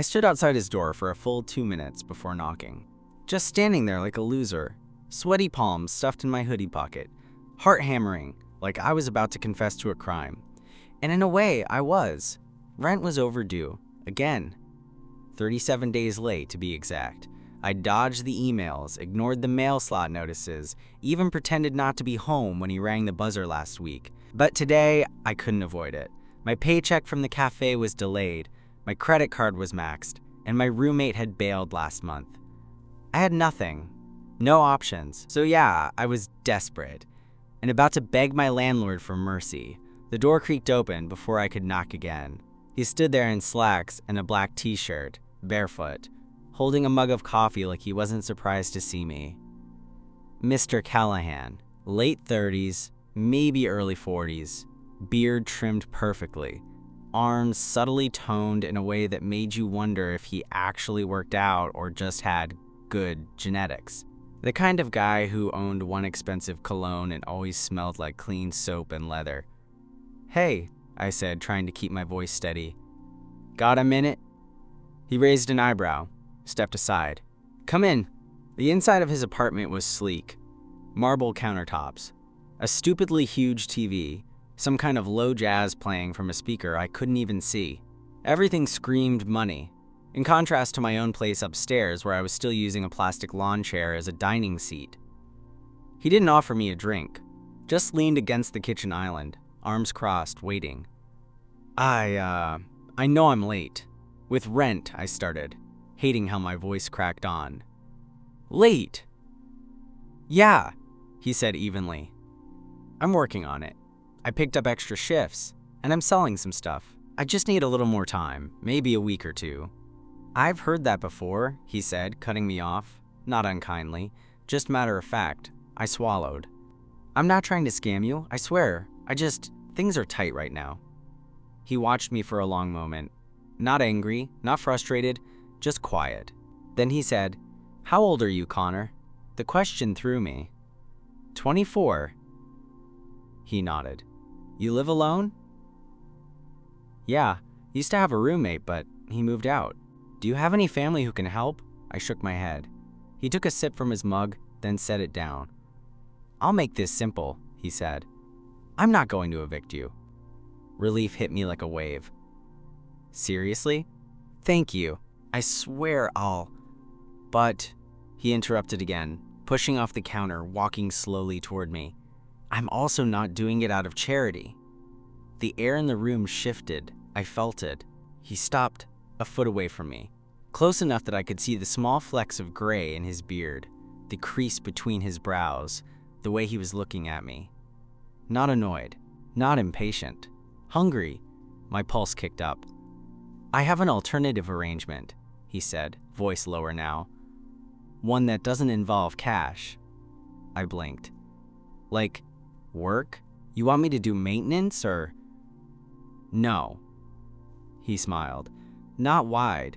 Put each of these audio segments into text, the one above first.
I stood outside his door for a full 2 minutes before knocking. Just standing there like a loser, sweaty palms stuffed in my hoodie pocket, heart hammering like I was about to confess to a crime. And in a way, I was. Rent was overdue. Again. 37 days late, to be exact. I dodged the emails, ignored the mail slot notices, even pretended not to be home when he rang the buzzer last week. But today, I couldn't avoid it. My paycheck from the cafe was delayed, my credit card was maxed, and my roommate had bailed last month. I had nothing. No options. So yeah, I was desperate, and about to beg my landlord for mercy. The door creaked open before I could knock again. He stood there in slacks and a black t-shirt, barefoot, holding a mug of coffee like he wasn't surprised to see me. Mr. Callahan, late 30s, maybe early 40s, beard trimmed perfectly, arms subtly toned in a way that made you wonder if he actually worked out or just had good genetics. The kind of guy who owned one expensive cologne and always smelled like clean soap and leather. "Hey," I said, trying to keep my voice steady. "Got a minute?" He raised an eyebrow, stepped aside. "Come in." The inside of his apartment was sleek. Marble countertops, a stupidly huge TV, some kind of low jazz playing from a speaker I couldn't even see. Everything screamed money, in contrast to my own place upstairs where I was still using a plastic lawn chair as a dining seat. He didn't offer me a drink, just leaned against the kitchen island, arms crossed, waiting. I know I'm late. With rent, I started, hating how my voice cracked on. "Late?" "Yeah," he said evenly. "I'm working on it. I picked up extra shifts, and I'm selling some stuff. I just need a little more time, maybe a week or two." "I've heard that before," he said, cutting me off, not unkindly, just matter of fact. I swallowed. "I'm not trying to scam you, I swear. Things are tight right now." He watched me for a long moment. Not angry, not frustrated, just quiet. Then he said, "How old are you, Connor?" The question threw me. 24. He nodded. "You live alone?" "Yeah, used to have a roommate, but he moved out." "Do you have any family who can help?" I shook my head. He took a sip from his mug, then set it down. "I'll make this simple," he said. "I'm not going to evict you." Relief hit me like a wave. "Seriously? Thank you. I swear I'll..." "But," he interrupted again, pushing off the counter, walking slowly toward me. "I'm also not doing it out of charity." The air in the room shifted. I felt it. He stopped, a foot away from me, close enough that I could see the small flecks of gray in his beard, the crease between his brows, the way he was looking at me. Not annoyed, not impatient, hungry. My pulse kicked up. "I have an alternative arrangement," he said, voice lower now. "One that doesn't involve cash." I blinked. "Like, work? You want me to do maintenance, or?" "No." He smiled. Not wide,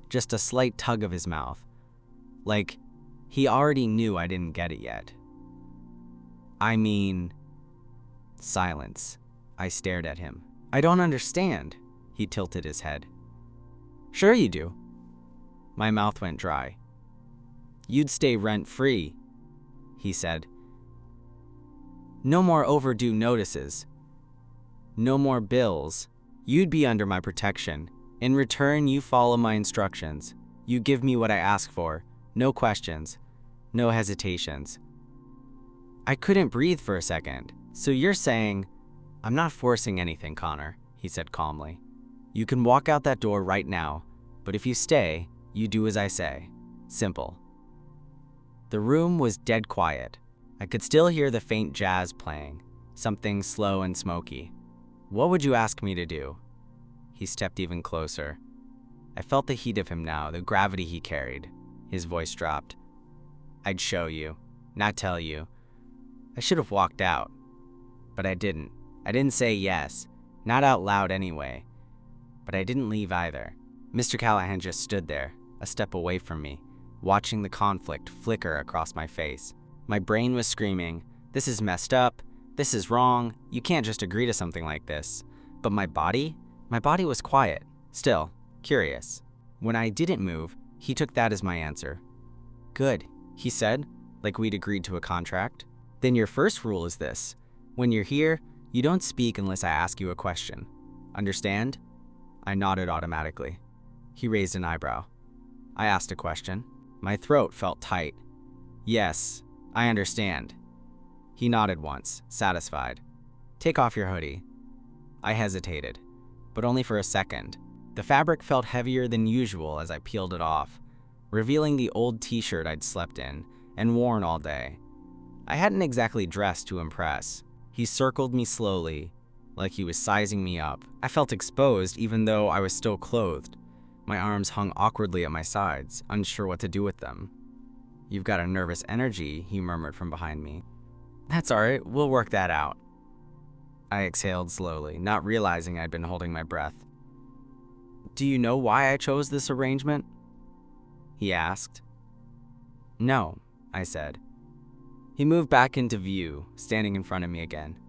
just a slight tug of his mouth. Like, he already knew I didn't get it yet. "I mean..." Silence. I stared at him. "I don't understand." He tilted his head. "Sure you do." My mouth went dry. "You'd stay rent-free," he said. "No more overdue notices. No more bills. You'd be under my protection. In return, you follow my instructions. You give me what I ask for. No questions. No hesitations." I couldn't breathe for a second. "So you're saying..." "I'm not forcing anything, Connor," he said calmly. "You can walk out that door right now, but if you stay, you do as I say. Simple." The room was dead quiet. I could still hear the faint jazz playing, something slow and smoky. "What would you ask me to do?" He stepped even closer. I felt the heat of him now, the gravity he carried. His voice dropped. "I'd show you, not tell you." I should have walked out, but I didn't. I didn't say yes, not out loud anyway. But I didn't leave either. Mr. Callahan just stood there, a step away from me, watching the conflict flicker across my face. My brain was screaming, "This is messed up. This is wrong. You can't just agree to something like this." But my body was quiet, still, curious. When I didn't move, he took that as my answer. "Good," he said, like we'd agreed to a contract. "Then your first rule is this. When you're here, you don't speak unless I ask you a question. Understand?" I nodded automatically. He raised an eyebrow. I asked a question. My throat felt tight. "Yes, I understand." He nodded once, satisfied. "Take off your hoodie." I hesitated, but only for a second. The fabric felt heavier than usual as I peeled it off, revealing the old t-shirt I'd slept in and worn all day. I hadn't exactly dressed to impress. He circled me slowly, like he was sizing me up. I felt exposed even though I was still clothed. My arms hung awkwardly at my sides, unsure what to do with them. "You've got a nervous energy," he murmured from behind me. "That's all right, we'll work that out." I exhaled slowly, not realizing I'd been holding my breath. "Do you know why I chose this arrangement?" he asked. "No," I said. He moved back into view, standing in front of me again.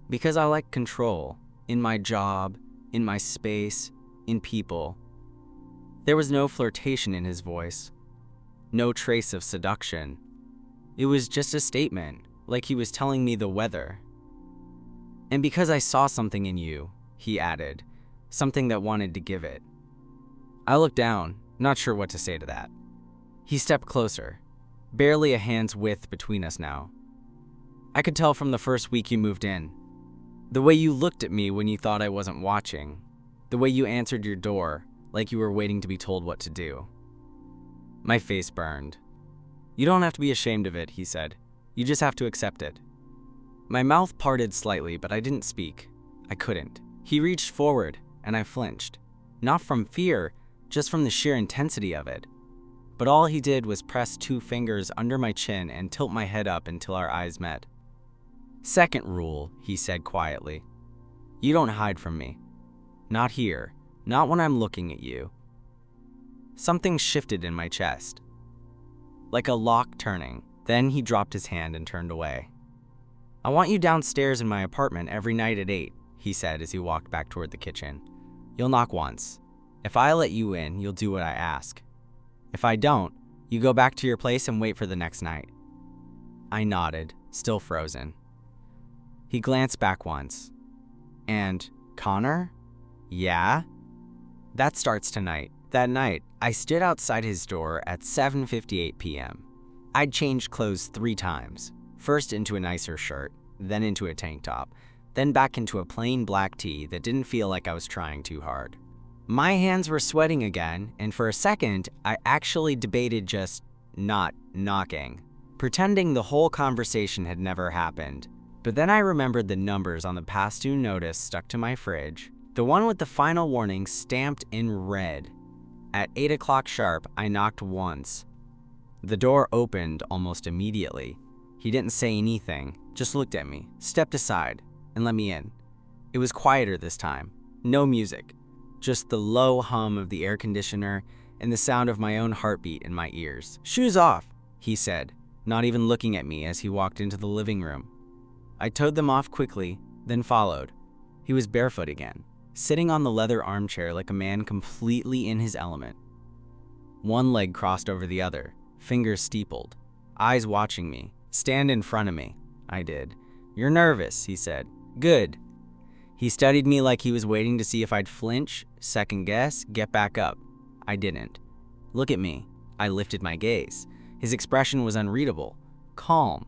"Because I like control, in my job, in my space, in people." There was no flirtation in his voice, no trace of seduction. It was just a statement, like he was telling me the weather. "And because I saw something in you," he added, something that wanted to give it. I looked down, not sure what to say to that. He stepped closer, barely a hand's width between us now. "I could tell from the first week you moved in. The way you looked at me when you thought I wasn't watching. The way you answered your door, like you were waiting to be told what to do." My face burned. "You don't have to be ashamed of it," he said. "You just have to accept it." My mouth parted slightly, but I didn't speak. I couldn't. He reached forward, and I flinched. Not from fear, just from the sheer intensity of it. But all he did was press 2 fingers under my chin and tilt my head up until our eyes met. "Second rule," he said quietly. "You don't hide from me. Not here. Not when I'm looking at you." Something shifted in my chest, like a lock turning. Then he dropped his hand and turned away. "I want you downstairs in my apartment every night at 8, he said as he walked back toward the kitchen. "You'll knock once. If I let you in, you'll do what I ask. If I don't, you go back to your place and wait for the next night." I nodded, still frozen. He glanced back once. "And Connor?" "Yeah?" "That starts tonight." That night, I stood outside his door at 7:58 p.m. I'd changed clothes 3 times. First into a nicer shirt, then into a tank top, then back into a plain black tee that didn't feel like I was trying too hard. My hands were sweating again, and for a second, I actually debated just not knocking, pretending the whole conversation had never happened. But then I remembered the numbers on the past due notice stuck to my fridge, the one with the final warning stamped in red. At 8 o'clock sharp, I knocked once. The door opened almost immediately. He didn't say anything, just looked at me, stepped aside, and let me in. It was quieter this time. No music, just the low hum of the air conditioner and the sound of my own heartbeat in my ears. "Shoes off," he said, not even looking at me as he walked into the living room. I towed them off quickly, then followed. He was barefoot again, sitting on the leather armchair like a man completely in his element. One leg crossed over the other, fingers steepled, eyes watching me. "Stand in front of me." I did. "You're nervous," he said. "Good." He studied me like he was waiting to see if I'd flinch, second guess, get back up. I didn't. "Look at me." I lifted my gaze. His expression was unreadable, calm,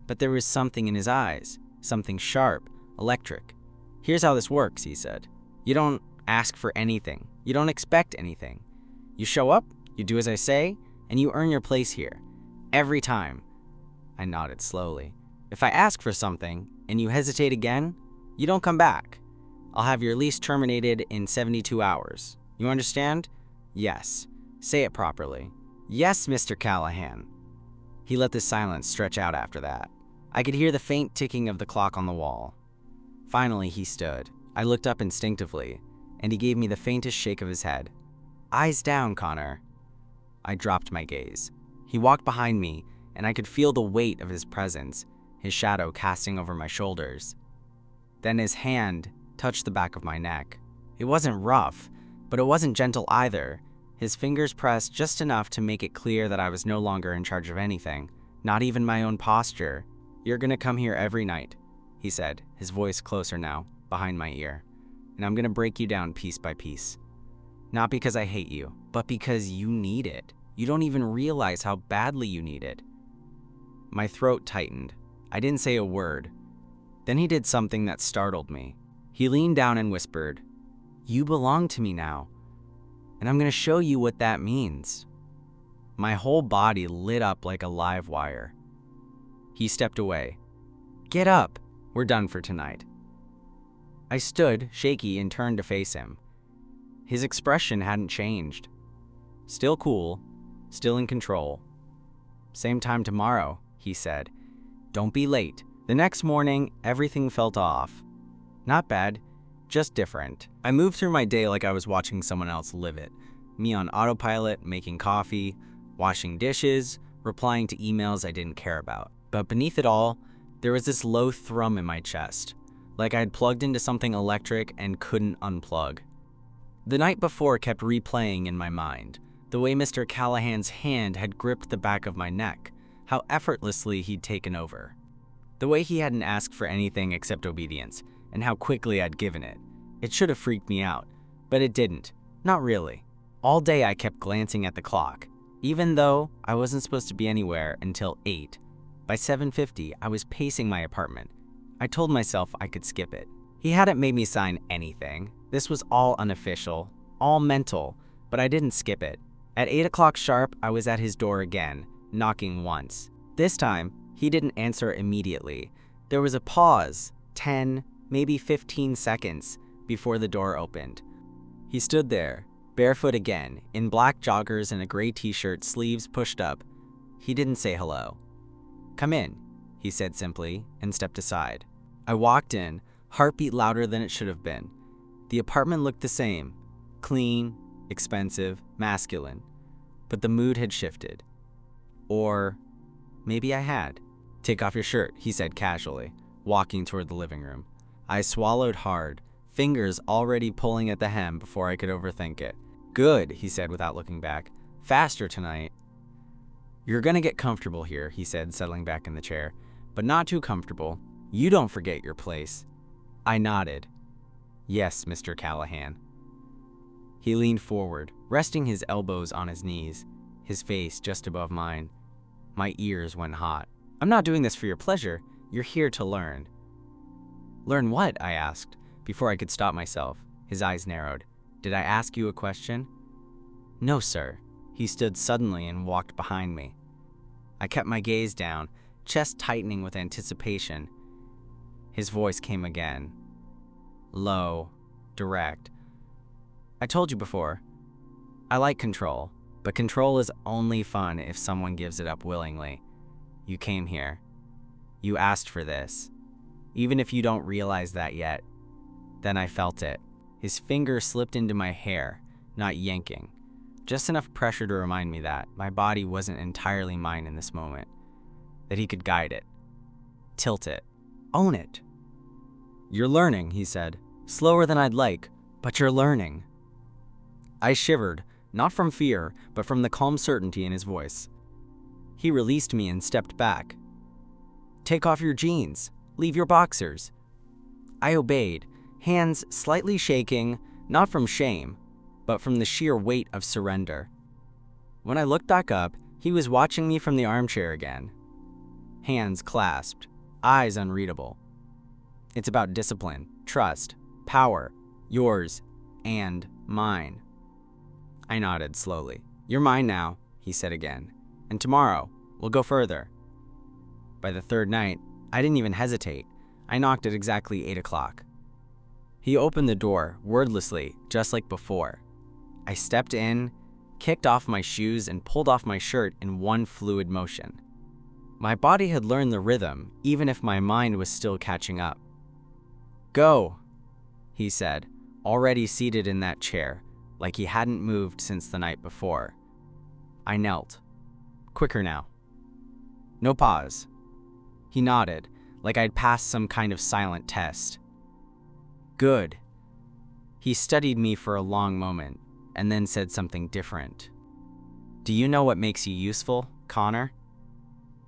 but there was something in his eyes, something sharp, electric. "Here's how this works," he said. "You don't ask for anything. You don't expect anything. You show up, you do as I say, and you earn your place here. Every time." I nodded slowly. "If I ask for something, and you hesitate again, you don't come back. I'll have your lease terminated in 72 hours. You understand?" "Yes." "Say it properly." "Yes, Mr. Callahan." He let the silence stretch out after that. I could hear the faint ticking of the clock on the wall. Finally, he stood. I looked up instinctively, and he gave me the faintest shake of his head. "Eyes down, Connor." I dropped my gaze. He walked behind me, and I could feel the weight of his presence, his shadow casting over my shoulders. Then his hand touched the back of my neck. It wasn't rough, but it wasn't gentle either. His fingers pressed just enough to make it clear that I was no longer in charge of anything, not even my own posture. "You're gonna come here every night," he said, his voice closer now, behind my ear. "And I'm gonna break you down piece by piece. Not because I hate you, but because you need it. You don't even realize how badly you need it." My throat tightened. I didn't say a word. Then he did something that startled me. He leaned down and whispered, "You belong to me now, and I'm gonna show you what that means." My whole body lit up like a live wire. He stepped away. "Get up, we're done for tonight." I stood, shaky, and turned to face him. His expression hadn't changed. Still cool, still in control. "Same time tomorrow," he said. "Don't be late." The next morning, everything felt off. Not bad, just different. I moved through my day like I was watching someone else live it. Me on autopilot, making coffee, washing dishes, replying to emails I didn't care about. But beneath it all, there was this low thrum in my chest, like I had plugged into something electric and couldn't unplug. The night before kept replaying in my mind, the way Mr. Callahan's hand had gripped the back of my neck, how effortlessly he'd taken over. The way he hadn't asked for anything except obedience, and how quickly I'd given it. It should have freaked me out, but it didn't. Not really. All day I kept glancing at the clock, even though I wasn't supposed to be anywhere until 8. By 7:50, I was pacing my apartment. I told myself I could skip it. He hadn't made me sign anything. This was all unofficial, all mental, but I didn't skip it. At 8 o'clock sharp, I was at his door again, knocking once. This time, he didn't answer immediately. There was a pause, 10, maybe 15 seconds, before the door opened. He stood there, barefoot again, in black joggers and a gray t-shirt, sleeves pushed up. He didn't say hello. "Come in," he said simply, and stepped aside. I walked in, heartbeat louder than it should have been. The apartment looked the same, clean, expensive, masculine, but the mood had shifted. Or maybe I had. "Take off your shirt," he said casually, walking toward the living room. I swallowed hard, fingers already pulling at the hem before I could overthink it. "Good," he said without looking back. "Faster tonight." "You're gonna get comfortable here," he said, settling back in the chair, "but not too comfortable. You don't forget your place." I nodded. "Yes, Mr. Callahan." He leaned forward, resting his elbows on his knees, his face just above mine. My ears went hot. "I'm not doing this for your pleasure. You're here to learn." "Learn what?" I asked, before I could stop myself. His eyes narrowed. "Did I ask you a question?" "No, sir." He stood suddenly and walked behind me. I kept my gaze down, chest tightening with anticipation. His voice came again. Low, direct. "I told you before, I like control, but control is only fun if someone gives it up willingly. You came here. You asked for this. Even if you don't realize that yet." Then I felt it. His finger slipped into my hair, not yanking. Just enough pressure to remind me that my body wasn't entirely mine in this moment. That he could guide it. Tilt it. Own it. "You're learning," he said. "Slower than I'd like, but you're learning." I shivered, not from fear, but from the calm certainty in his voice. He released me and stepped back. "Take off your jeans. Leave your boxers." I obeyed, hands slightly shaking, not from shame, but from the sheer weight of surrender. When I looked back up, he was watching me from the armchair again. Hands clasped, eyes unreadable. "It's about discipline, trust, power, yours and mine." I nodded slowly. "You're mine now," he said again. "And tomorrow, we'll go further." By the third night, I didn't even hesitate. I knocked at exactly 8 o'clock. He opened the door, wordlessly, just like before. I stepped in, kicked off my shoes, and pulled off my shirt in one fluid motion. My body had learned the rhythm, even if my mind was still catching up. "Go," he said, already seated in that chair, like he hadn't moved since the night before. I knelt. "Quicker now." No pause. He nodded, like I'd passed some kind of silent test. "Good." He studied me for a long moment, and then said something different. "Do you know what makes you useful, Connor?"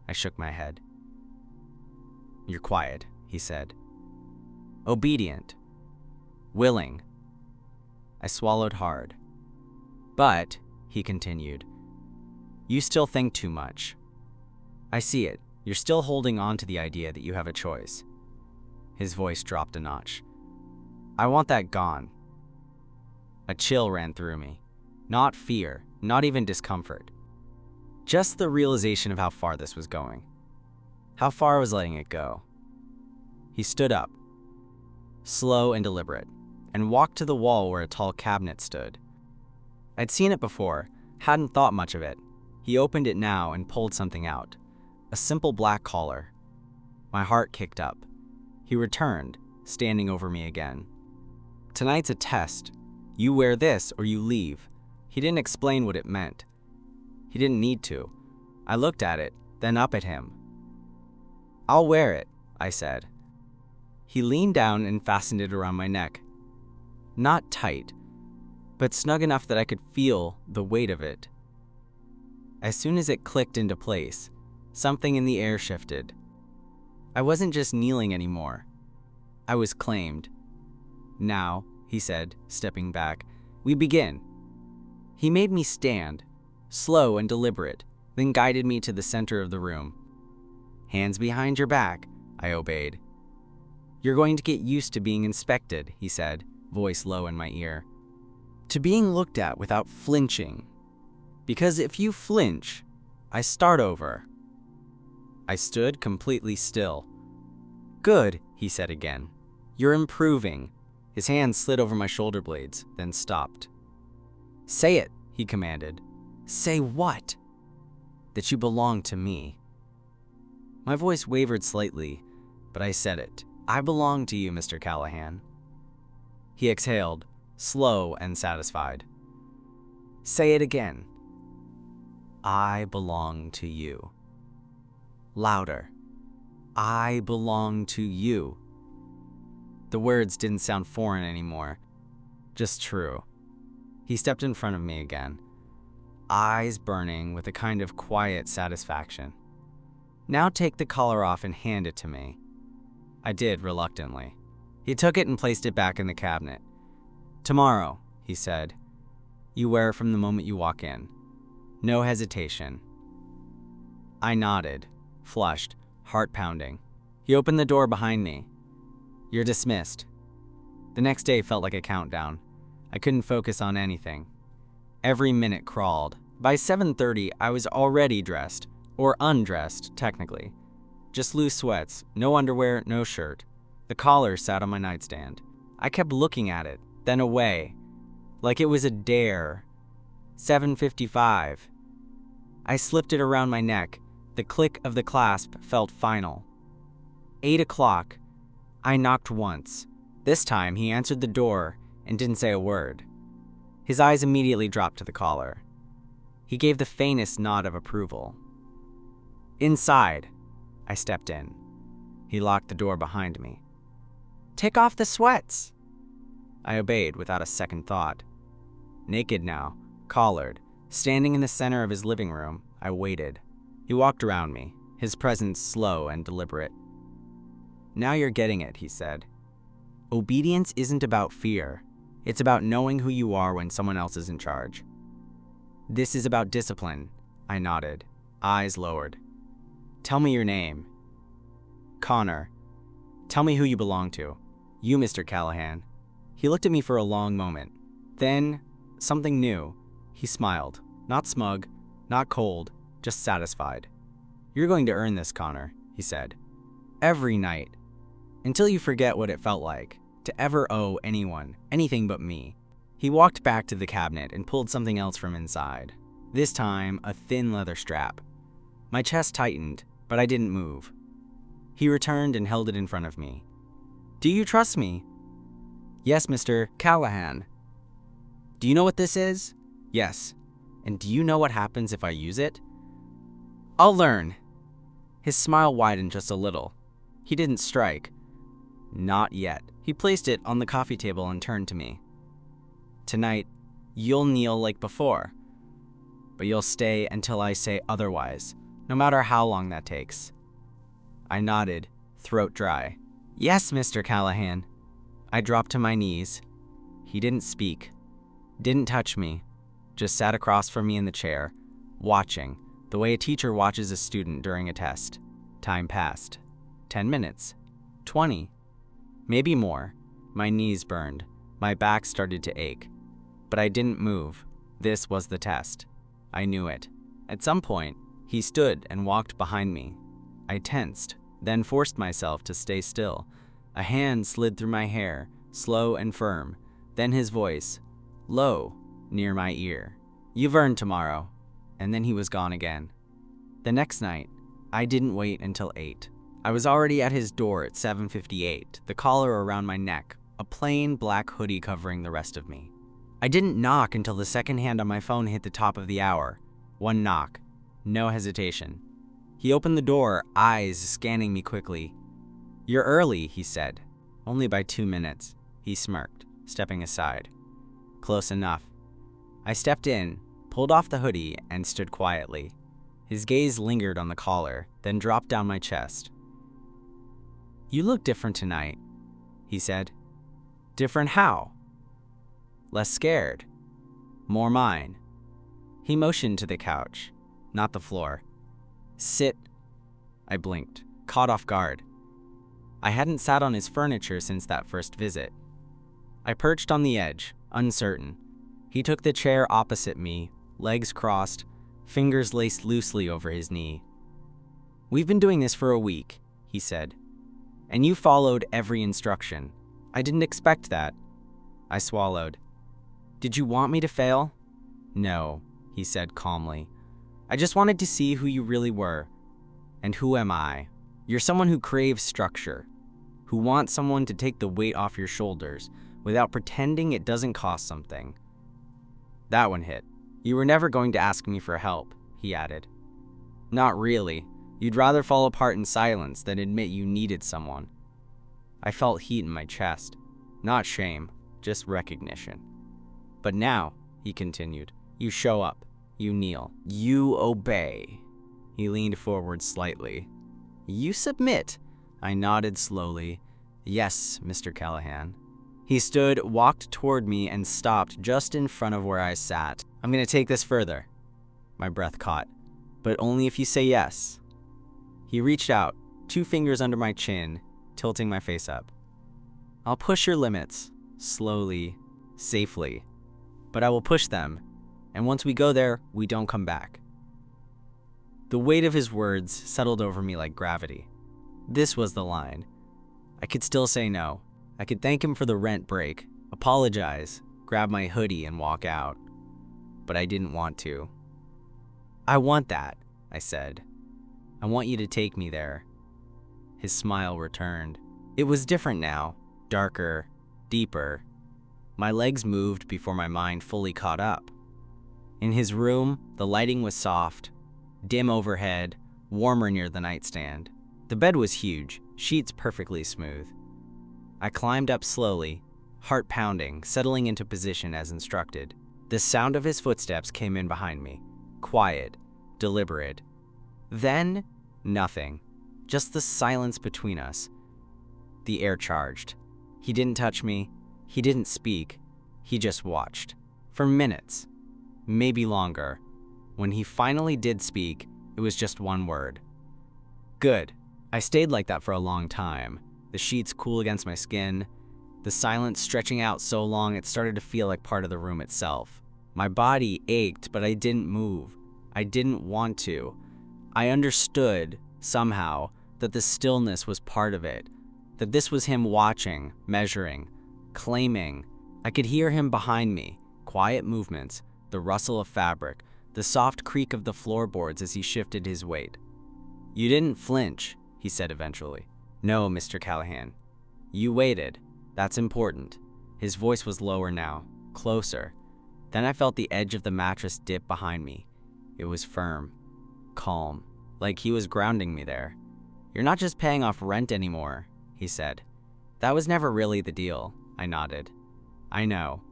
I shook my head. "You're quiet," he said. "Obedient. Willing." I swallowed hard. "But," he continued, "you still think too much. I see it. You're still holding on to the idea that you have a choice." His voice dropped a notch. "I want that gone." A chill ran through me. Not fear, not even discomfort. Just the realization of how far this was going. How far I was letting it go. He stood up, slow and deliberate, and walked to the wall where a tall cabinet stood. I'd seen it before, hadn't thought much of it. He opened it now and pulled something out. A simple black collar. My heart kicked up. He returned, standing over me again. "Tonight's a test. You wear this or you leave." He didn't explain what it meant. He didn't need to. I looked at it, then up at him. "I'll wear it," I said. He leaned down and fastened it around my neck. Not tight, but snug enough that I could feel the weight of it. As soon as it clicked into place, something in the air shifted. I wasn't just kneeling anymore. I was claimed. "Now," he said, stepping back, "we begin." He made me stand, slow and deliberate, then guided me to the center of the room. "Hands behind your back," I obeyed. "You're going to get used to being inspected," he said, voice low in my ear. "To being looked at without flinching. Because if you flinch, I start over." I stood completely still. "Good," he said again. "You're improving." His hand slid over my shoulder blades, then stopped. "Say it," he commanded. "Say what?" "That you belong to me." My voice wavered slightly, but I said it. "I belong to you, Mr. Callahan." He exhaled, slow and satisfied. "Say it again." "I belong to you." Louder. "I belong to you." The words didn't sound foreign anymore, just true. He stepped in front of me again, eyes burning with a kind of quiet satisfaction. "Now take the collar off and hand it to me." I did, reluctantly. He took it and placed it back in the cabinet. "Tomorrow," he said, "you wear it from the moment you walk in. No hesitation." I nodded, flushed, heart pounding. He opened the door behind me. "You're dismissed." The next day felt like a countdown. I couldn't focus on anything. Every minute crawled. By 7:30, I was already dressed, or undressed, technically. Just loose sweats, no underwear, no shirt. The collar sat on my nightstand. I kept looking at it, then away, like it was a dare. 7:55. I slipped it around my neck. The click of the clasp felt final. 8 o'clock. I knocked once. This time he answered the door and didn't say a word. His eyes immediately dropped to the collar. He gave the faintest nod of approval. "Inside." I stepped in. He locked the door behind me. "Take off the sweats." I obeyed without a second thought. Naked now, collared, standing in the center of his living room, I waited. He walked around me, his presence slow and deliberate. "Now you're getting it," he said. "Obedience isn't about fear. It's about knowing who you are when someone else is in charge." "This is about discipline," I nodded, eyes lowered. "Tell me your name." "Connor." "Tell me who you belong to." "You, Mr. Callahan." He looked at me for a long moment. Then, something new. He smiled, not smug, not cold, just satisfied. "You're going to earn this, Connor," he said. "Every night. Until you forget what it felt like to ever owe anyone anything but me." He walked back to the cabinet and pulled something else from inside. This time, a thin leather strap. My chest tightened, but I didn't move. He returned and held it in front of me. "Do you trust me?" "Yes, Mr. Callahan." "Do you know what this is?" "Yes." "And do you know what happens if I use it?" "I'll learn." His smile widened just a little. He didn't strike. Not yet. He placed it on the coffee table and turned to me. "Tonight, You'll kneel like before, but you'll stay until I say otherwise, no matter how long that takes." I nodded, throat dry. "Yes, Mr. Callahan." I dropped to my knees. He didn't speak, didn't touch me, just sat across from me in the chair, watching, the way a teacher watches a student during a test. Time passed. 10 minutes. 20. Maybe more. My knees burned. My back started to ache. But I didn't move. This was the test. I knew it. At some point, he stood and walked behind me. I tensed, then forced myself to stay still. A hand slid through my hair, slow and firm. Then his voice, low, near my ear. "You've earned tomorrow." And then he was gone again. The next night, I didn't wait until 8. I was already at his door at 7:58, the collar around my neck, a plain black hoodie covering the rest of me. I didn't knock until the second hand on my phone hit the top of the hour. One knock. No hesitation. He opened the door, eyes scanning me quickly. "You're early," he said. "Only by 2 minutes," he smirked, stepping aside. "Close enough." I stepped in, pulled off the hoodie, and stood quietly. His gaze lingered on the collar, then dropped down my chest. "You look different tonight," he said. "Different how?" "Less scared. More mine." He motioned to the couch, not the floor. "Sit." I blinked, caught off guard. I hadn't sat on his furniture since that first visit. I perched on the edge, uncertain. He took the chair opposite me, legs crossed, fingers laced loosely over his knee. "We've been doing this for a week," he said. "And you followed every instruction. I didn't expect that." I swallowed. "Did you want me to fail?" "No," he said calmly. "I just wanted to see who you really were. And who am I? You're someone who craves structure, who wants someone to take the weight off your shoulders without pretending it doesn't cost something." That one hit. "You were never going to ask me for help," he added. "Not really. You'd rather fall apart in silence than admit you needed someone." I felt heat in my chest. Not shame, just recognition. "But now," he continued, "you show up. You kneel. You obey." He leaned forward slightly. "You submit." I nodded slowly. "Yes, Mr. Callahan." He stood, walked toward me, and stopped just in front of where I sat. "I'm going to take this further." My breath caught. "But only if you say yes." He reached out, 2 fingers under my chin, tilting my face up. "I'll push your limits, slowly, safely. But I will push them, and once we go there, we don't come back." The weight of his words settled over me like gravity. This was the line. I could still say no. I could thank him for the rent break, apologize, grab my hoodie, and walk out. But I didn't want to. "I want that," I said. "I want you to take me there." His smile returned. It was different now, darker, deeper. My legs moved before my mind fully caught up. In his room, the lighting was soft, dim overhead, warmer near the nightstand. The bed was huge, sheets perfectly smooth. I climbed up slowly, heart pounding, settling into position as instructed. The sound of his footsteps came in behind me, quiet, deliberate. Then, nothing, just the silence between us. The air charged. He didn't touch me, he didn't speak, he just watched. For minutes, maybe longer. When he finally did speak, it was just one word. "Good." I stayed like that for a long time, the sheets cool against my skin, the silence stretching out so long it started to feel like part of the room itself. My body ached, but I didn't move. I didn't want to. I understood, somehow, that the stillness was part of it, that this was him watching, measuring, claiming. I could hear him behind me, quiet movements, the rustle of fabric, the soft creak of the floorboards as he shifted his weight. "You didn't flinch," he said eventually. "No, Mr. Callahan. You waited. That's important." His voice was lower now, closer. Then I felt the edge of the mattress dip behind me. It was firm, calm, like he was grounding me there. "You're not just paying off rent anymore," he said. "That was never really the deal," I nodded. "I know.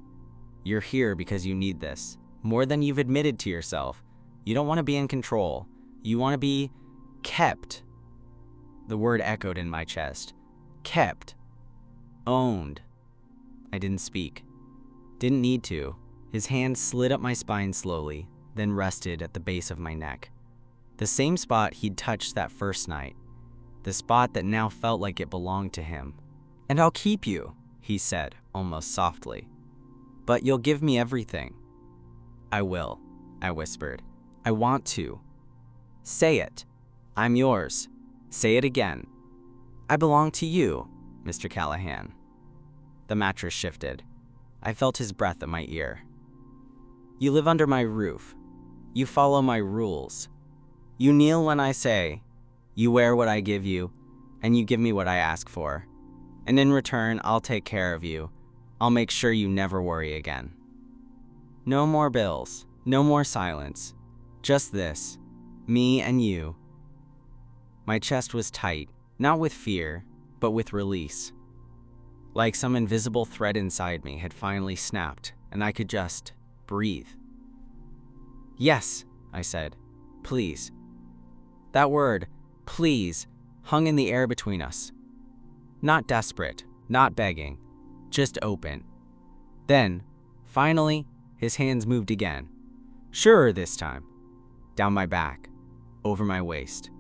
You're here because you need this. More than you've admitted to yourself. You don't want to be in control. You want to be kept. The word echoed in my chest. Kept. Owned. I didn't speak. Didn't need to. His hand slid up my spine slowly, then rested at the base of my neck. The same spot he'd touched that first night. The spot that now felt like it belonged to him. "And I'll keep you," he said, almost softly. "But you'll give me everything." "I will," I whispered. "I want to." "Say it." "I'm yours." "Say it again." "I belong to you, Mr. Callahan." The mattress shifted. I felt his breath at my ear. "You live under my roof. You follow my rules. You kneel when I say. You wear what I give you, and you give me what I ask for. And in return, I'll take care of you. I'll make sure you never worry again. No more bills. No more silence. Just this. Me and you." My chest was tight, not with fear, but with release. Like some invisible thread inside me had finally snapped, and I could just breathe. "Yes," I said. "Please." That word, please, hung in the air between us. Not desperate, not begging, just open. Then, finally, his hands moved again. Surer this time. Down my back, over my waist,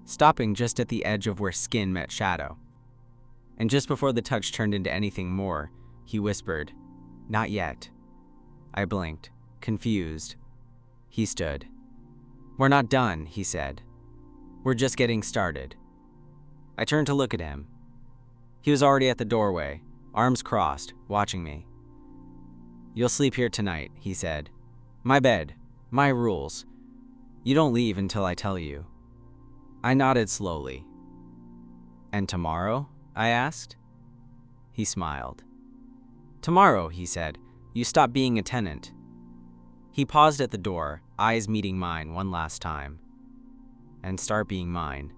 stopping just at the edge of where skin met shadow. And just before the touch turned into anything more, he whispered, "Not yet." I blinked, confused. He stood. "We're not done," he said. "We're just getting started." I turned to look at him. He was already at the doorway, arms crossed, watching me. "You'll sleep here tonight," he said. "My bed, my rules. You don't leave until I tell you." I nodded slowly. "And tomorrow?" I asked. He smiled. "Tomorrow," he said, "you stop being a tenant." He paused at the door, eyes meeting mine one last time. "And start being mine."